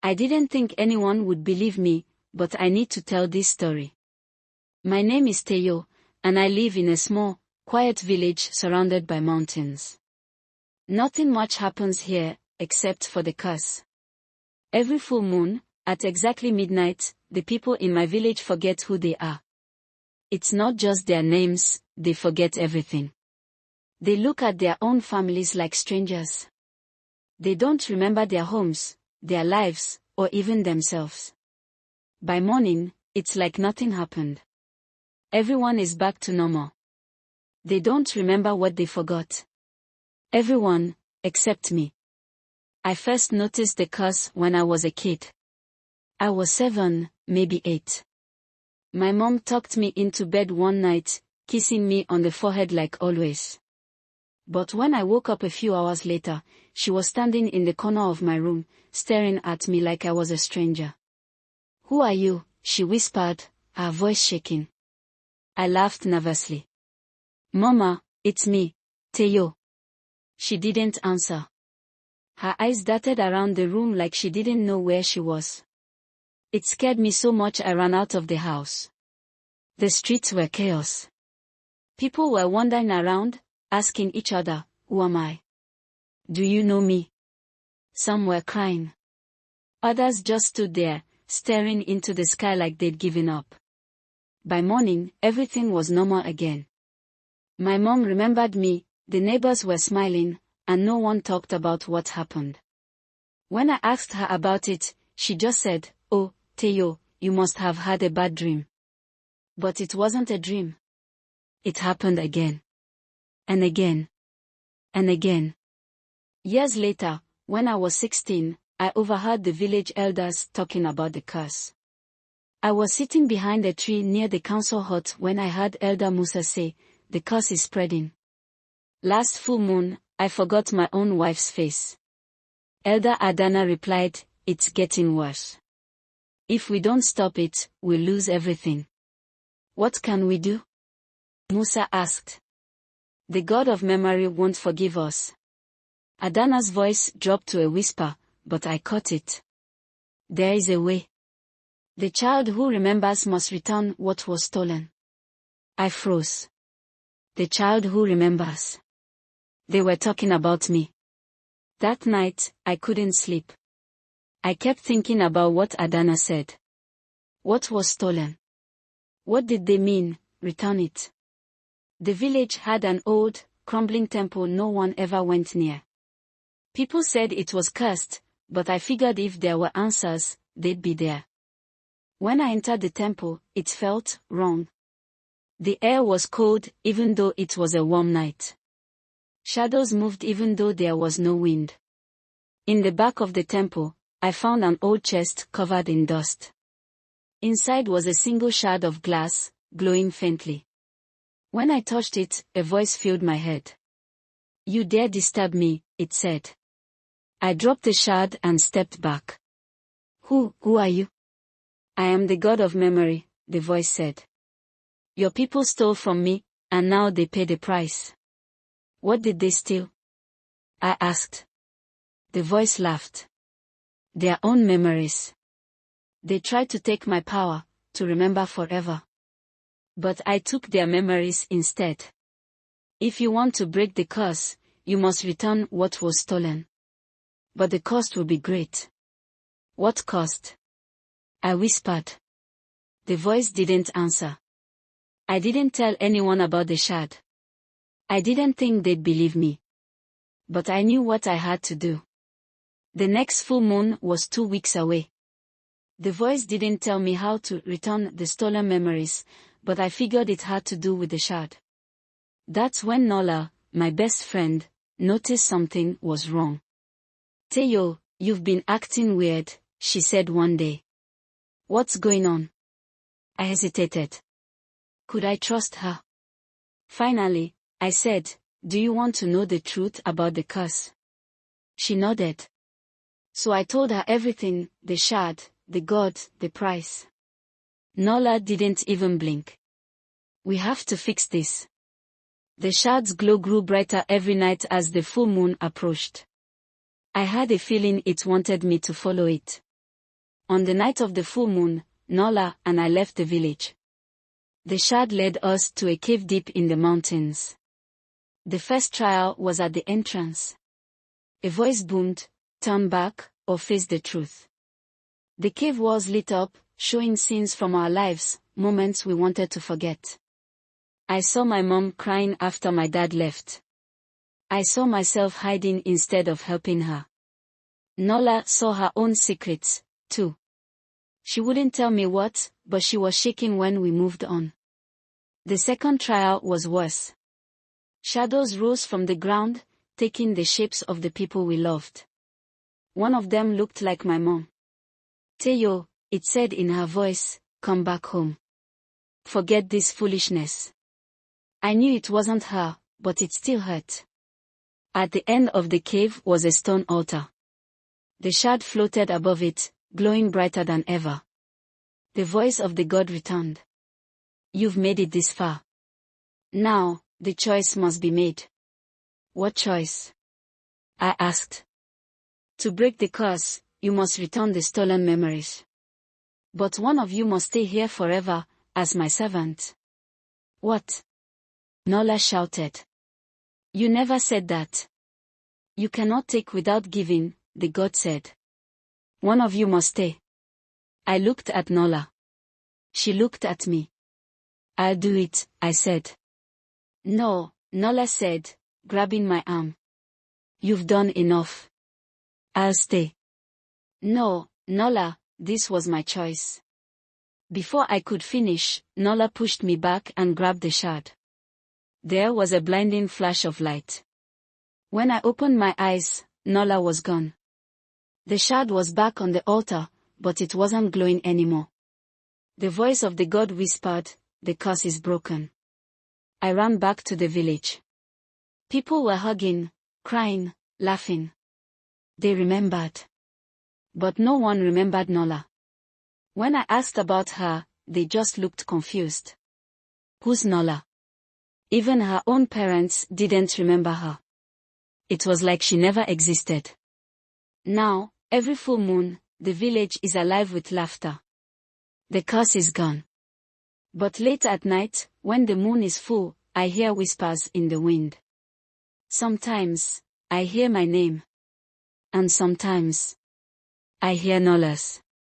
I didn't think anyone would believe me, but I need to tell this story. My name is Teyo, and I live in a small, quiet village surrounded by mountains. Nothing much happens here, except for the curse. Every full moon, at exactly midnight, the people in my village forget who they are. It's not just their names, they forget everything. They look at their own families like strangers. They don't remember their homes, their lives, or even themselves. By morning, it's like nothing happened. Everyone is back to normal. They don't remember what they forgot. Everyone, except me. I first noticed the curse when I was a kid. I was 7, maybe 8. My mom tucked me into bed one night, kissing me on the forehead like always. But when I woke up a few hours later, she was standing in the corner of my room, staring at me like I was a stranger. "Who are you?" she whispered, her voice shaking. I laughed nervously. "Mama, it's me, Teyo." She didn't answer. Her eyes darted around the room like she didn't know where she was. It scared me so much I ran out of the house. The streets were chaos. People were wandering around, asking each other, "Who am I? Do you know me?" Some were crying. Others just stood there, staring into the sky like they'd given up. By morning, everything was normal again. My mom remembered me, the neighbors were smiling, and no one talked about what happened. When I asked her about it, she just said, "Oh, Teyo, you must have had a bad dream." But it wasn't a dream. It happened again. And again. And again. Years later, when I was 16, I overheard the village elders talking about the curse. I was sitting behind a tree near the council hut when I heard Elder Musa say, "The curse is spreading." Last full moon, I forgot my own wife's face. Elder Adana replied, "It's getting worse. If we don't stop it, we'll lose everything." "What can we do?" Musa asked. "The God of memory won't forgive us." Adana's voice dropped to a whisper, but I caught it. "There is a way. The child who remembers must return what was stolen." I froze. The child who remembers. They were talking about me. That night, I couldn't sleep. I kept thinking about what Adana said. What was stolen? What did they mean, return it? The village had an old, crumbling temple no one ever went near. People said it was cursed, but I figured if there were answers, they'd be there. When I entered the temple, it felt wrong. The air was cold even though it was a warm night. Shadows moved even though there was no wind. In the back of the temple, I found an old chest covered in dust. Inside was a single shard of glass, glowing faintly. When I touched it, a voice filled my head. "You dare disturb me," it said. I dropped the shard and stepped back. Who are you?" "I am the God of memory," the voice said. "Your people stole from me, and now they pay the price." "What did they steal?" I asked. The voice laughed. "Their own memories. They tried to take my power, to remember forever. But I took their memories instead. If you want to break the curse, you must return what was stolen. But the cost will be great." "What cost?" I whispered. The voice didn't answer. I didn't tell anyone about the shard. I didn't think they'd believe me. But I knew what I had to do. The next full moon was 2 weeks away. The voice didn't tell me how to return the stolen memories, but I figured it had to do with the shard. That's when Nola, my best friend, noticed something was wrong. "Teyo, you've been acting weird," she said one day. "What's going on?" I hesitated. Could I trust her? Finally, I said, "Do you want to know the truth about the curse?" She nodded. So I told her everything, the shard, the god, the price. Nola didn't even blink. "We have to fix this." The shard's glow grew brighter every night as the full moon approached. I had a feeling it wanted me to follow it. On the night of the full moon, Nola and I left the village. The Shad led us to a cave deep in the mountains. The first trial was at the entrance. A voice boomed, "Turn back, or face the truth." The cave walls lit up, showing scenes from our lives, moments we wanted to forget. I saw my mom crying after my dad left. I saw myself hiding instead of helping her. Nola saw her own secrets, too. She wouldn't tell me what, but she was shaking when we moved on. The second trial was worse. Shadows rose from the ground, taking the shapes of the people we loved. One of them looked like my mom. "Teo," it said in her voice, "come back home. Forget this foolishness." I knew it wasn't her, but it still hurt. At the end of the cave was a stone altar. The Shad floated above it, glowing brighter than ever. The voice of the god returned. "You've made it this far. Now, the choice must be made." "What choice?" I asked. "To break the curse, you must return the stolen memories. But one of you must stay here forever, as my servant." "What?" Nola shouted. "You never said that." "You cannot take without giving," the god said. "One of you must stay." I looked at Nola. She looked at me. "I'll do it," I said. "No," Nola said, grabbing my arm. "You've done enough. I'll stay." "No, Nola, this was my choice." Before I could finish, Nola pushed me back and grabbed the Shad. There was a blinding flash of light. When I opened my eyes, Nola was gone. The Shad was back on the altar, but it wasn't glowing anymore. The voice of the god whispered, "The curse is broken." I ran back to the village. People were hugging, crying, laughing. They remembered. But no one remembered Nola. When I asked about her, they just looked confused. Who's Nola? Even her own parents didn't remember her. It was like she never existed. Now, every full moon, the village is alive with laughter. The curse is gone. But late at night, when the moon is full, I hear whispers in the wind. Sometimes, I hear my name. And sometimes, I hear Nola's.